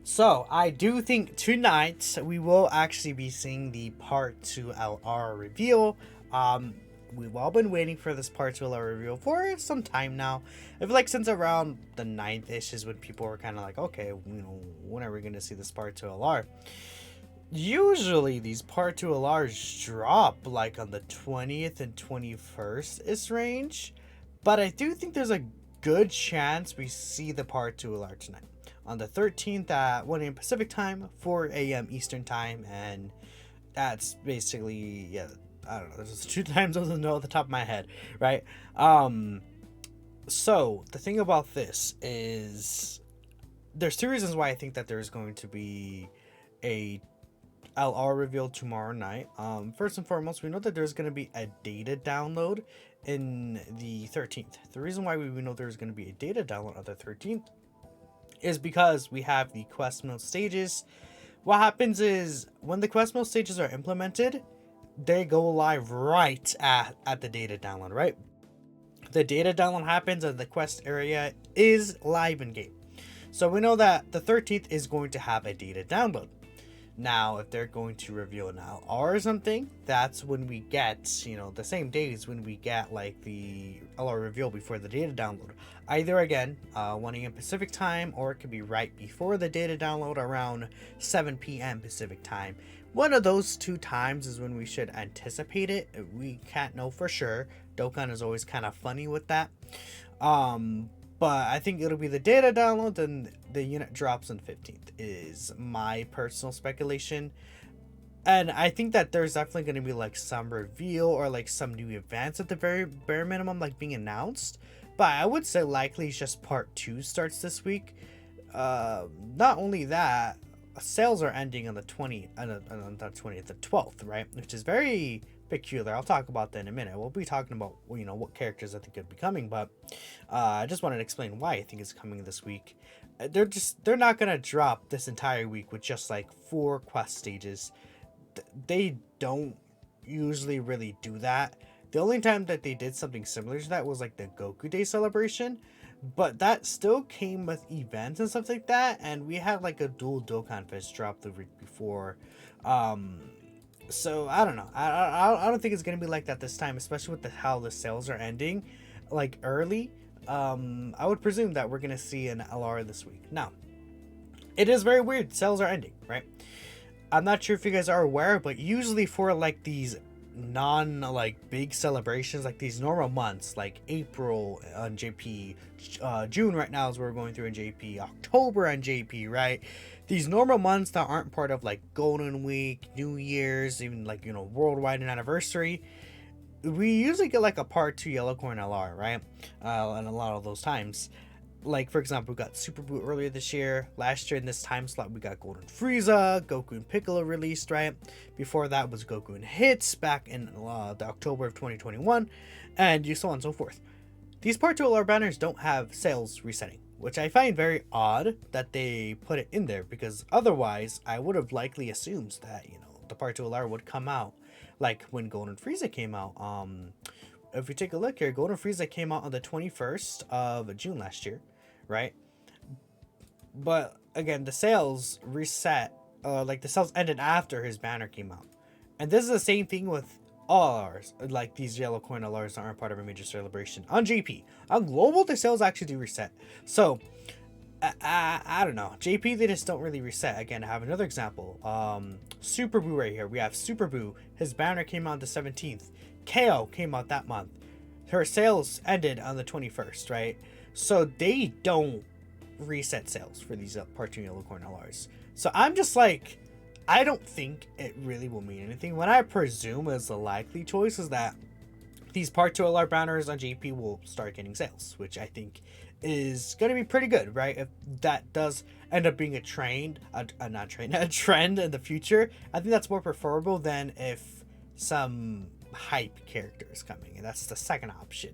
So I do think tonight we will actually be seeing the Part 2 LR reveal. Um, we've all been waiting for this Part 2 LR reveal for some time now. I feel like since around the 9th-ish is when people were kind of like, okay, when are we going to see this Part 2 LR? Usually these Part 2 LRs drop like on the 20th and 21st is range. But I do think there's a good chance we see the Part 2 LR tonight on the 13th at 1 a.m. Pacific time, 4 a.m. Eastern time, and that's basically, yeah, I don't know, there's 2 time zones I know at the top of my head, right? So the thing about this is there's 2 reasons why I think that there's going to be a LR reveal tomorrow night. First and foremost, we know that there's going to be a data download in the 13th. The reason why we know there's going to be a data download on the 13th is because we have the quest mode stages. What happens is when the quest mode stages are implemented, they go live right at the data download, right? The data download happens and the quest area is live in game. So we know that the 13th is going to have a data download. Now, if they're going to reveal an LR or something, that's when we get, the same days when we get like the LR reveal before the data download. Either again, 1 a.m. Pacific time, or it could be right before the data download around 7 p.m. Pacific time. One of those 2 times is when we should anticipate it. We can't know for sure. Dokkan is always kind of funny with that. But I think it'll be the data download and the unit drops on the 15th is my personal speculation. And I think that there's definitely going to be like some reveal or like some new events at the very bare minimum like being announced. But I would say likely it's just Part 2 starts this week. Not only that, sales are ending on the 20th, the 12th, right? Which is very peculiar. I'll talk about that in a minute. We'll be talking about what characters I think could be coming, but I just wanted to explain why I think it's coming this week. They're not gonna drop this entire week with just like 4 quest stages. They don't usually really do that. The only time that they did something similar to that was like the Goku Day celebration, but that still came with events and stuff like that, and we had like a dual Dokkan Fest drop the week before. So I don't know. I don't think it's gonna be like that this time, especially with how the sales are ending, like early. I would presume that we're gonna see an LR this week. Now, it is very weird. Sales are ending, right? I'm not sure if you guys are aware, but usually for like these big celebrations, like these normal months, like April on JP, June right now is what we're going through in JP, October on JP, right? These normal months that aren't part of like Golden Week, New Year's, even like worldwide and anniversary, we usually get like a Part 2 Yellow Coin LR, right? And a lot of those times, like for example, we got Super Boot earlier this year. Last year in this time slot, we got Golden Frieza, Goku and Piccolo released, right? Before that was Goku and Hits back in the October of 2021, and so on and so forth. These Part 2 LR banners don't have sales resetting, which I find very odd that they put it in there, because otherwise I would have likely assumed that the Part 2 LR would come out like when Golden Frieza came out. If we take a look here, Golden Frieza came out on the 21st of June last year, right? But again, the sales reset, like the sales ended after his banner came out. And this is the same thing with all LRs, like these yellow coin LRs that aren't part of a major celebration. On JP, on global, the sales actually do reset. So, I don't know. JP, they just don't really reset. Again, I have another example. Super Boo right here. We have Super Boo. His banner came out the 17th. KO came out that month. Her sales ended on the 21st, right? So they don't reset sales for these Part 2 Yellow Coin LRs. So I'm just like, I don't think it really will mean anything. What I presume is the likely choice is that these Part 2 LR banners on JP will start getting sales, which I think is going to be pretty good, right? If that does end up being a trend in the future, I think that's more preferable than if some hype character is coming, and that's the second option.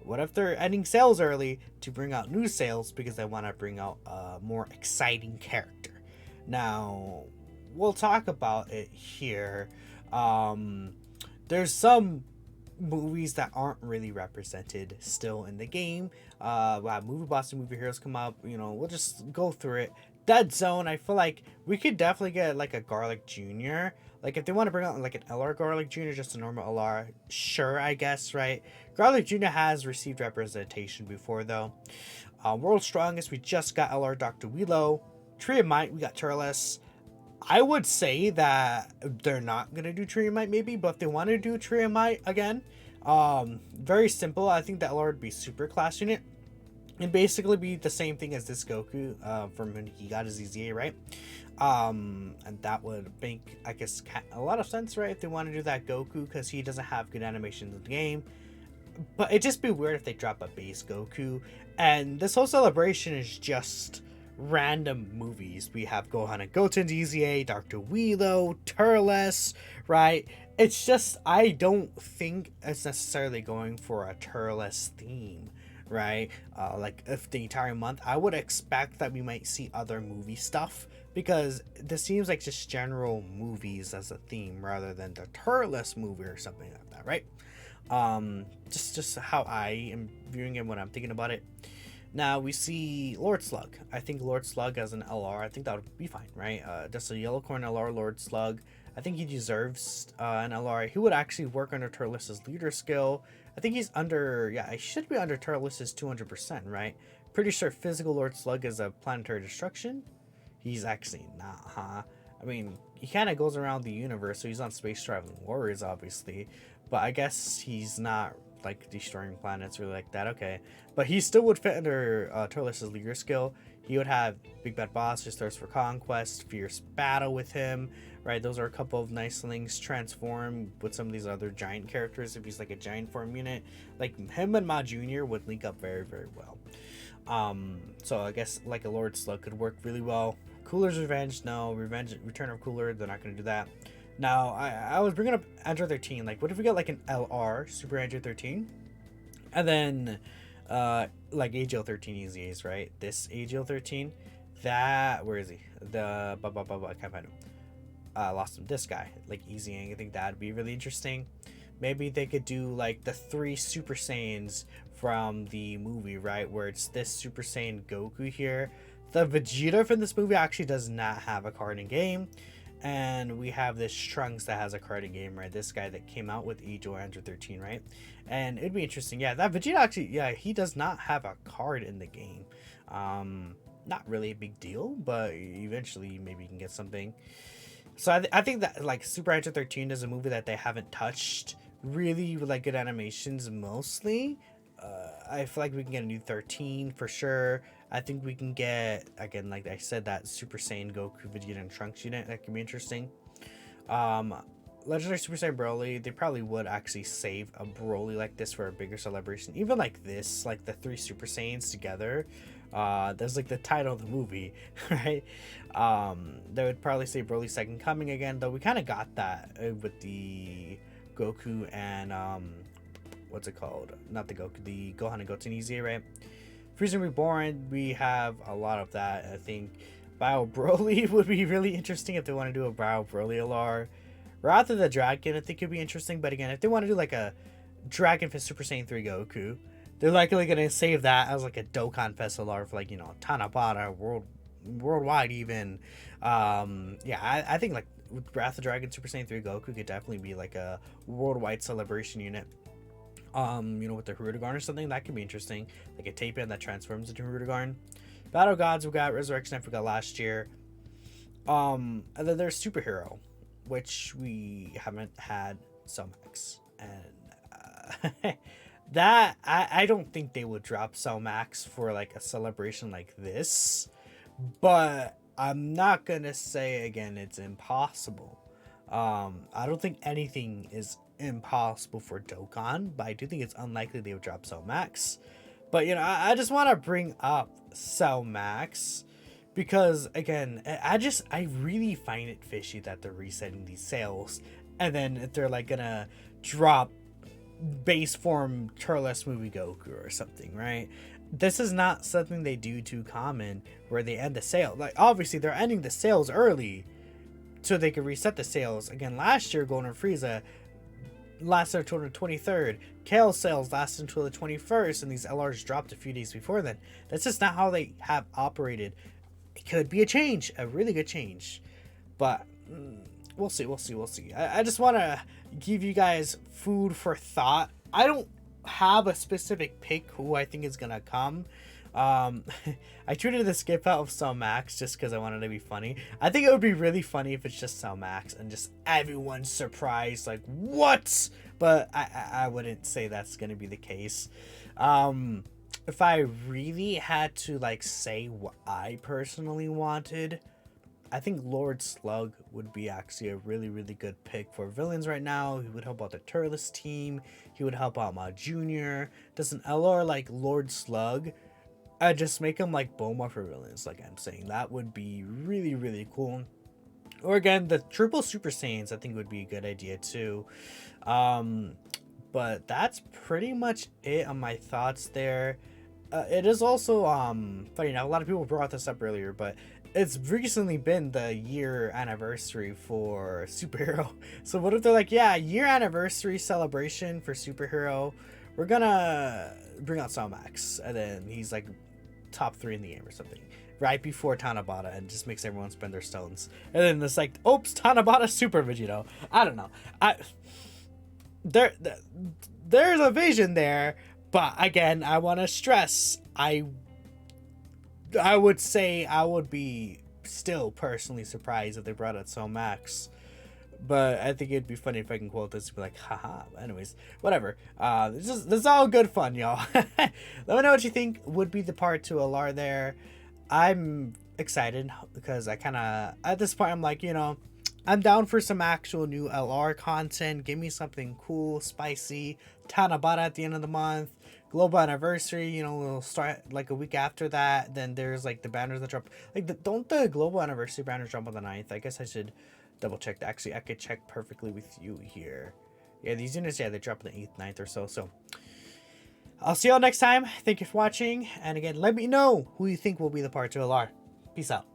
What if they're ending sales early to bring out new sales because they want to bring out a more exciting character? Now, we'll talk about it here. There's some movies that aren't really represented still in the game. We'll have Movie Boss and Movie Heroes come up. We'll just go through it. Dead Zone, I feel like we could definitely get like a Garlic Jr. Like if they want to bring out like an LR Garlic Jr., just a normal LR, sure, I guess, right? Garlic Jr. has received representation before though. World's Strongest, we just got LR Dr. Wheelo. Tree of Might, we got Turles. I would say that they're not gonna do Tree of Might maybe, but if they want to do Tree of Might again, very simple. I think that LR would be super class unit. And basically be the same thing as this Goku from when he got his EZA, right? And that would make, I guess, a lot of sense, right? If they want to do that Goku, because he doesn't have good animations in the game. But it'd just be weird if they drop a base Goku. And this whole celebration is just random movies. We have Gohan and Goten's EZA, Dr. Wheelo, Turles, right? It's just, I don't think it's necessarily going for a Turles theme, right? Like if the entire month, I would expect that we might see other movie stuff, because this seems like just general movies as a theme rather than the Turles movie or something like that, right? Just how I am viewing it when I'm thinking about it. Now we see Lord Slug. I think Lord Slug as an LR, I think that would be fine, right? Just a yellow corn LR Lord Slug. I think he deserves an LR. He would actually work under Turles' leader skill. I think he's under, yeah, he should be under Turles' 200%, right? Pretty sure physical Lord Slug is a planetary destruction. He's actually not, huh? I mean, he kind of goes around the universe, so he's on Space Traveling Warriors, obviously. But I guess he's not like destroying planets really like that. Okay, but he still would fit under Turles' leader skill. He would have Big Bad Boss, His Thirst for Conquest, Fierce Battle with him, right? Those are a couple of nice things. Transform with some of these other giant characters if he's like a giant form unit. Like him and Ma Jr. would link up very, very well. So I guess like a Lord Slug could work really well. Cooler's Revenge, no. Return of Cooler, they're not going to do that. Now, I was bringing up Android 13. Like, what if we got like an LR, Super Android 13? And then, like AGL 13 EZAs, right? This AGL 13, that, where is he? I can't find him. Lost him. This guy, like EZAing. I think that'd be really interesting. Maybe they could do like the 3 Super Saiyans from the movie, right? Where it's this Super Saiyan Goku here. The Vegeta from this movie actually does not have a card in game. And we have this Trunks that has a card in game, right? This guy that came out with Ejo Android 13, right? And it'd be interesting. Yeah, that Vegeta actually, yeah, he does not have a card in the game. Not really a big deal, but eventually maybe you can get something. So I think that like Super Android 13 is a movie that they haven't touched really with like good animations mostly. I feel like we can get a new 13 for sure. I think we can get, again, like I said, that Super Saiyan Goku, Vegeta, and Trunks unit. That could be interesting. Legendary Super Saiyan Broly, they probably would actually save a Broly like this for a bigger celebration. Even like this, like the 3 Super Saiyans together. There's like the title of the movie, right? They would probably say Broly's Second Coming again, though we kind of got that with the Goku and, what's it called? Not the Goku, the Gohan and Goten EZA, right? Frieza Reborn, we have a lot of that. I think Bio Broly would be really interesting if they want to do a Bio Broly LR. Wrath of the Dragon, I think could be interesting. But again, if they want to do like a Dragon Fist Super Saiyan 3 Goku, they're likely going to save that as like a Dokkan Fest LR for like, you know, Tanabata, worldwide even. Yeah, I think like with Wrath of the Dragon Super Saiyan 3 Goku could definitely be like a worldwide celebration unit. You know, with the Hirudegarn or something, that could be interesting. Like a Tapian that transforms into Hirudegarn. Battle Gods, we got Resurrection, I forgot last year. And then there's Superhero, which we haven't had Max. And that, I don't think they would drop Max for like a celebration like this. But I'm not gonna say again it's impossible. I don't think anything is impossible for Dokkan, but I do think it's unlikely they would drop Cell Max. But you know, I just want to bring up Cell Max because again, I really find it fishy that they're resetting these sales, and then if they're like gonna drop base form Turles movie Goku or something, right? This is not something they do too common where they end the sale. Like obviously they're ending the sales early so they can reset the sales. Again, last year Golden Frieza lasted until the 23rd. Kale sales lasted until the 21st, and these LRs dropped a few days before then. That's just not how they have operated it could be a change, a really good change. But we'll see, we'll see. I just want to give you guys food for thought. I don't have a specific pick who I think is gonna come. I tweeted the skip out of Cell Max just because I wanted to be funny. I think it would be really funny if it's just Cell Max and just everyone's surprised, like, what? But I wouldn't say that's gonna be the case. If I really had to like say what I personally wanted, I think Lord Slug would be actually a really, really good pick for villains right now. He would help out the Turles team. He would help out Ma Jr. Does an LR like Lord Slug? Just make him like Bulma for villains, like I'm saying. That would be really, really cool. Or again, the triple Super Saiyans I think would be a good idea too. But that's pretty much it on my thoughts there. It is also funny now, a lot of people brought this up earlier, but it's recently been the year anniversary for Superhero. So what if they're like, yeah, year anniversary celebration for Superhero, we're gonna bring out Cell Max, and then he's like top 3 in the game or something right before Tanabata, and just makes everyone spend their stones, and then it's like, oops, Tanabata Super Vegito. I don't know, there's a vision there, but again, I want to stress, I would say I would be still personally surprised if they brought out Cell Max. But I think it'd be funny if I can quote this and be like, haha. Anyways, whatever. This is all good fun, y'all. Let me know what you think would be the part to LR there. I'm excited because I kind of, at this point, I'm like, you know, I'm down for some actual new LR content. Give me something cool, spicy. Tanabata at the end of the month. Global anniversary, you know, we'll start like a week after that. Then there's like the banners that drop. Like, don't the global anniversary banners drop on the 9th? I guess I should double check that. Actually, I could check perfectly with you here. Yeah, these units, yeah, they drop on the 8th, 9th or so. So I'll see y'all next time. Thank you for watching. And again, let me know who you think will be the part 2 LR. Peace out.